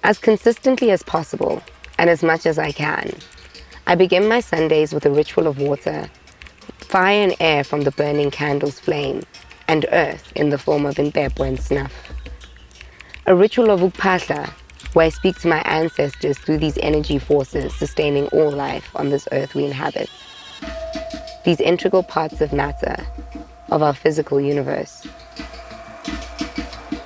As consistently as possible, and as much as I can, I begin my Sundays with a ritual of water, fire and air from the burning candle's flame, and earth in the form of impepho and snuff. A ritual of uphahla, where I speak to my ancestors through these energy forces sustaining all life on this earth we inhabit. These integral parts of matter, of our physical universe.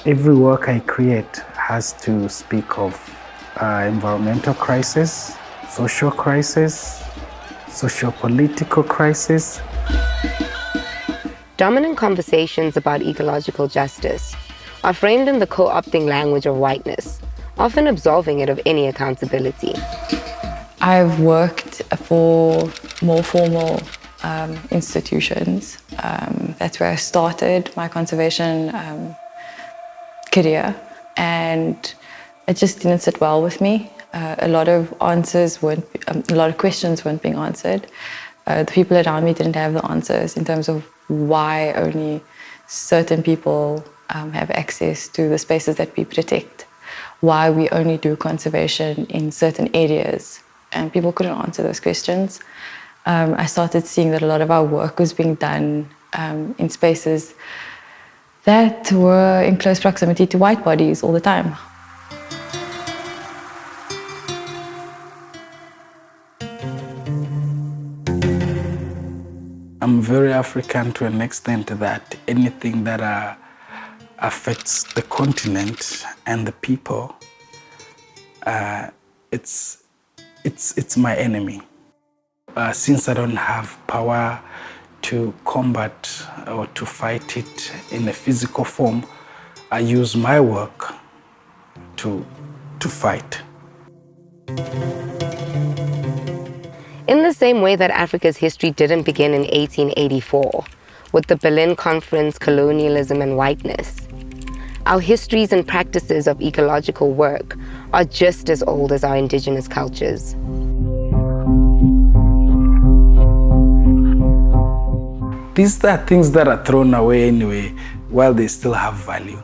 Every work I create has to speak of environmental crisis, social crisis, socio-political crisis. Dominant conversations about ecological justice are framed in the co-opting language of whiteness, often absolving it of any accountability. I've worked for more formal institutions. That's where I started my conservation career, and it just didn't sit well with me. A lot of questions weren't being answered. The people around me didn't have the answers in terms of why only certain people have access to the spaces that we protect, why we only do conservation in certain areas, and people couldn't answer those questions. I started seeing that a lot of our work was being done in spaces that were in close proximity to white bodies all the time. I'm very African to an extent that anything that affects the continent and the people, it's my enemy. Since I don't have power to combat or to fight it in a physical form, I use my work to fight. In the same way that Africa's history didn't begin in 1884, with the Berlin Conference, colonialism, and whiteness, our histories and practices of ecological work are just as old as our indigenous cultures. These are things that are thrown away anyway, while they still have value.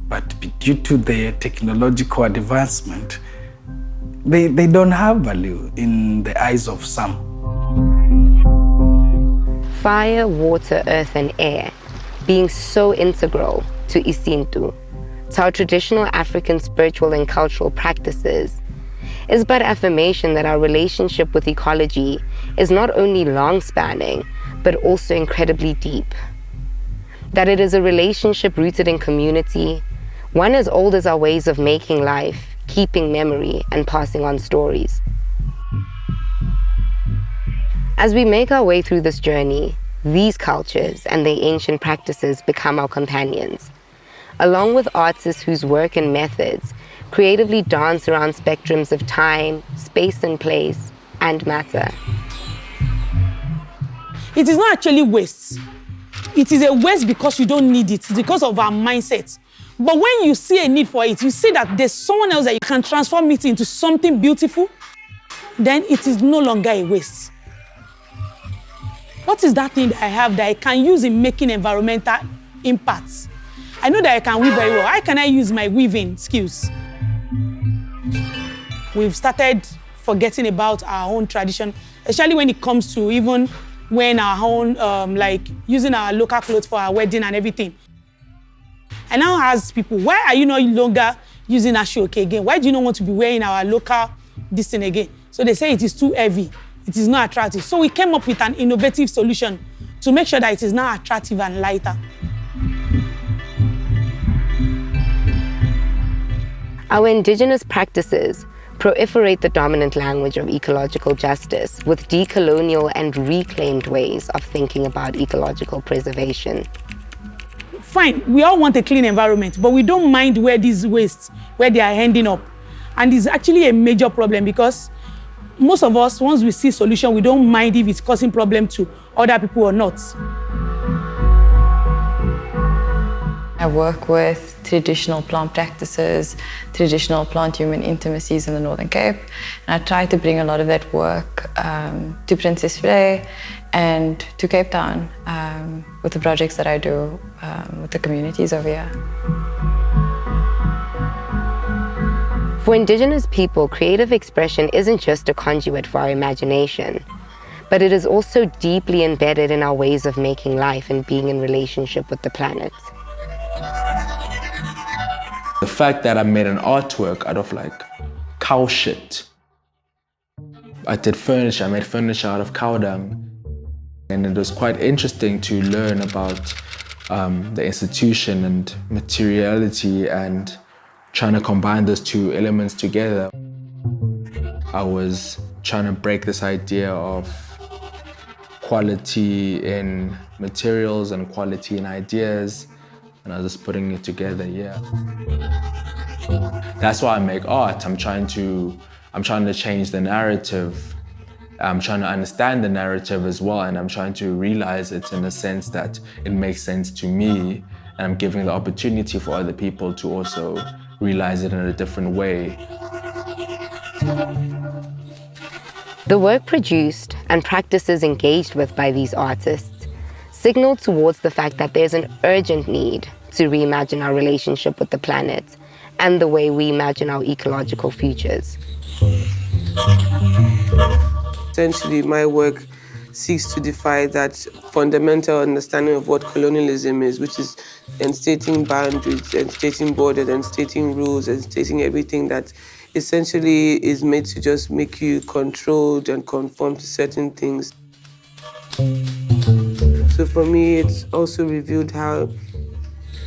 But due to their technological advancement, they don't have value in the eyes of some. Fire, water, earth, and air being so integral to Isintu, to our traditional African spiritual and cultural practices, is but affirmation that our relationship with ecology is not only long-spanning, but also incredibly deep. That it is a relationship rooted in community, one as old as our ways of making life, keeping memory, and passing on stories. As we make our way through this journey, these cultures and their ancient practices become our companions, along with artists whose work and methods creatively dance around spectrums of time, space and place, and matter. It is not actually waste. It is a waste because you don't need it. It's because of our mindset. But when you see a need for it, you see that there's someone else that you can transform it into something beautiful, then it is no longer a waste. What is that thing that I have that I can use in making environmental impacts? I know that I can weave very well. How can I use my weaving skills? We've started forgetting about our own tradition, especially when it comes to even when our own, like using our local clothes for our wedding and everything. I now ask people, why are you no longer using ashoke again? Why do you not want to be wearing our local this thing again? So they say it is too heavy, it is not attractive. So we came up with an innovative solution to make sure that it is now attractive and lighter. Our indigenous practices proliferate the dominant language of ecological justice with decolonial and reclaimed ways of thinking about ecological preservation. Fine, we all want a clean environment, but we don't mind where these wastes, where they are ending up. And it's actually a major problem because most of us, once we see solution, we don't mind if it's causing problem to other people or not. I work with traditional plant practices, traditional plant-human intimacies in the Northern Cape, and I try to bring a lot of that work to Princess Frey and to Cape Town with the projects that I do with the communities over here. For Indigenous people, creative expression isn't just a conduit for our imagination, but it is also deeply embedded in our ways of making life and being in relationship with the planet. The fact that I made an artwork out of like cow shit. I did furniture, I made furniture out of cow dung. And it was quite interesting to learn about the institution and materiality and trying to combine those two elements together. I was trying to break this idea of quality in materials and quality in ideas, and I was just putting it together, yeah. That's why I make art. I'm trying to change the narrative. I'm trying to understand the narrative as well, and I'm trying to realize it in a sense that it makes sense to me, and I'm giving the opportunity for other people to also realize it in a different way. The work produced and practices engaged with by these artists signal towards the fact that there's an urgent need to reimagine our relationship with the planet and the way we imagine our ecological futures. Essentially, my work seeks to defy that fundamental understanding of what colonialism is, which is instating boundaries, instating borders, instating rules, instating everything that essentially is made to just make you controlled and conform to certain things. So for me, it's also revealed how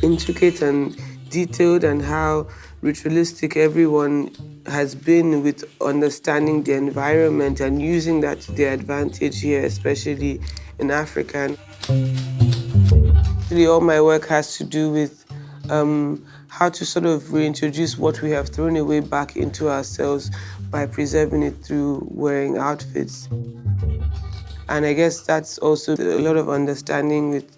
intricate and detailed and how ritualistic everyone has been with understanding the environment and using that to their advantage here, especially in Africa. Really, all my work has to do with how to sort of reintroduce what we have thrown away back into ourselves by preserving it through wearing outfits. And I guess that's also a lot of understanding with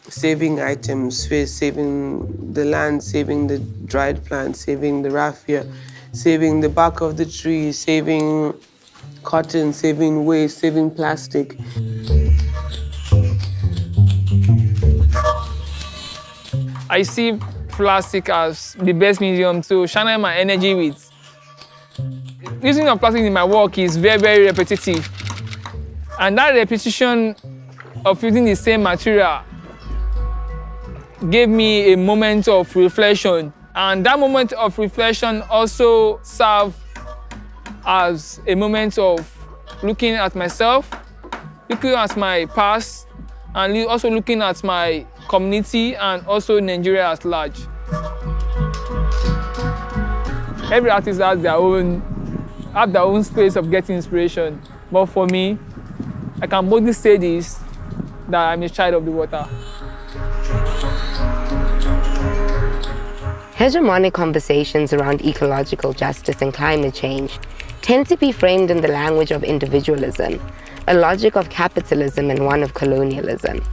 saving items, saving the land, saving the dried plants, saving the raffia, saving the bark of the tree, saving cotton, saving waste, saving plastic. I see plastic as the best medium to channel my energy with. Using of plastic in my work is very, very repetitive. And that repetition of using the same material gave me a moment of reflection. And that moment of reflection also served as a moment of looking at myself, looking at my past, and also looking at my community and also Nigeria at large. Every artist has their own space of getting inspiration. But for me, I can boldly say this, that I'm a child of the water. Hegemonic conversations around ecological justice and climate change tend to be framed in the language of individualism, a logic of capitalism and one of colonialism,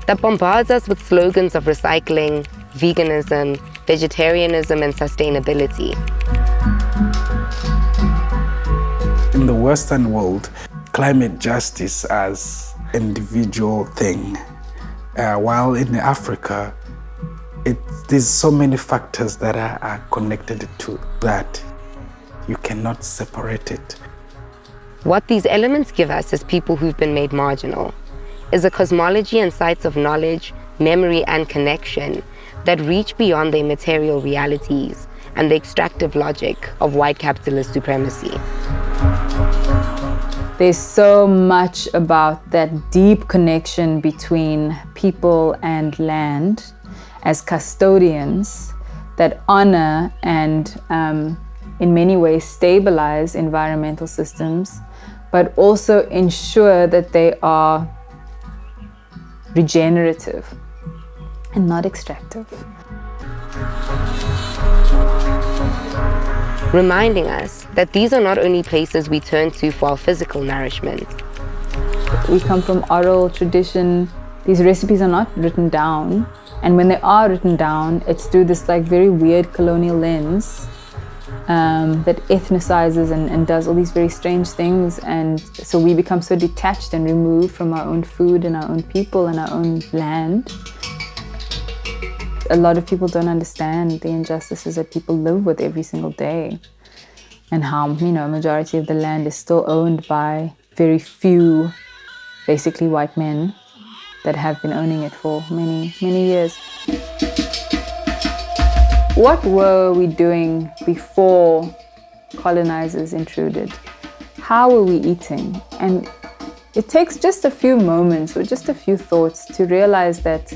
that bombards us with slogans of recycling, veganism, vegetarianism, and sustainability. In the Western world, climate justice as an individual thing, while in Africa, there's so many factors that are connected to that. You cannot separate it. What these elements give us as people who've been made marginal is a cosmology and sites of knowledge, memory, and connection that reach beyond their material realities and the extractive logic of white capitalist supremacy. There's so much about that deep connection between people and land as custodians that honor and in many ways stabilize environmental systems, but also ensure that they are regenerative and not extractive. Reminding us that these are not only places we turn to for our physical nourishment. We come from oral tradition. These recipes are not written down. And when they are written down, it's through this like very weird colonial lens that ethnicizes and does all these very strange things. And so we become so detached and removed from our own food and our own people and our own land. A lot of people don't understand the injustices that people live with every single day. and how, a majority of the land is still owned by very few, basically white men that have been owning it for many, many years. What were we doing before colonizers intruded? How were we eating? And it takes just a few moments or just a few thoughts to realize that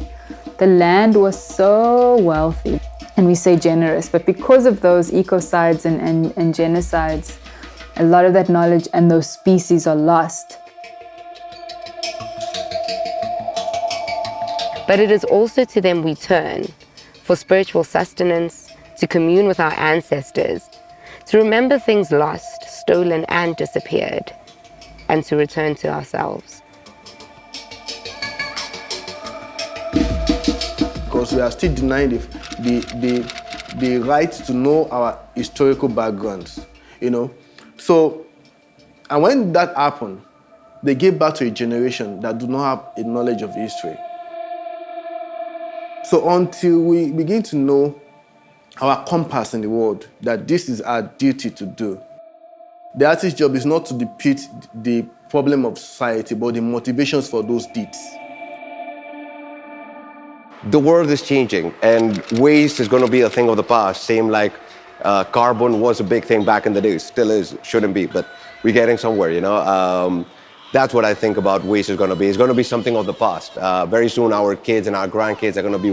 the land was so wealthy, and we say generous, but because of those ecocides and genocides, a lot of that knowledge and those species are lost. But it is also to them we turn for spiritual sustenance, to commune with our ancestors, to remember things lost, stolen, and disappeared, and to return to ourselves. Because we are still denying the right to know our historical backgrounds, So, and when that happened, they gave birth to a generation that do not have a knowledge of history. So until we begin to know our compass in the world, that this is our duty to do, the artist's job is not to depict the problem of society, but the motivations for those deeds. The world is changing, and waste is going to be a thing of the past. Same like carbon was a big thing back in the day, still is, shouldn't be, but we're getting somewhere, That's what I think about waste is going to be. It's going to be something of the past. Very soon our kids and our grandkids are going to be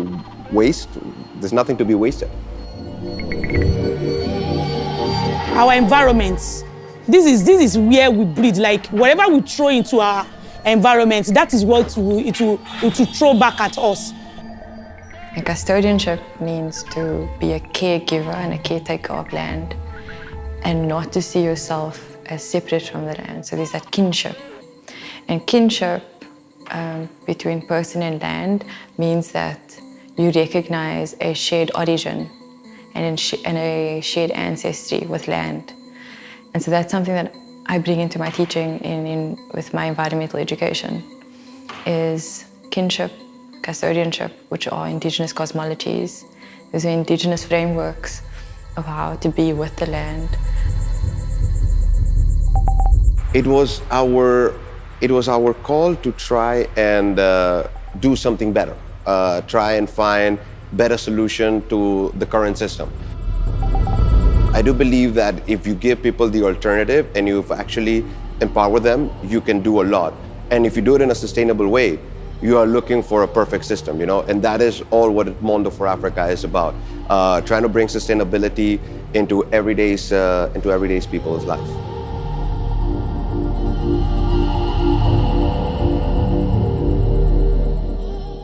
waste. There's nothing to be wasted. Our environments, this is where we breathe. Like whatever we throw into our environment, that is what it will throw back at us. And custodianship means to be a caregiver and a caretaker of land, and not to see yourself as separate from the land. So there's that kinship. And kinship between person and land means that you recognize a shared origin and a shared ancestry with land. And so that's something that I bring into my teaching with my environmental education, is kinship, custodianship, which are indigenous cosmologies. Those are indigenous frameworks of how to be with the land. It was our call to try and do something better, try and find better solution to the current system. I do believe that if you give people the alternative and you actually empower them, you can do a lot. And if you do it in a sustainable way, you are looking for a perfect system, and that is all what Mondo for Africa is about, trying to bring sustainability into everyday's people's life.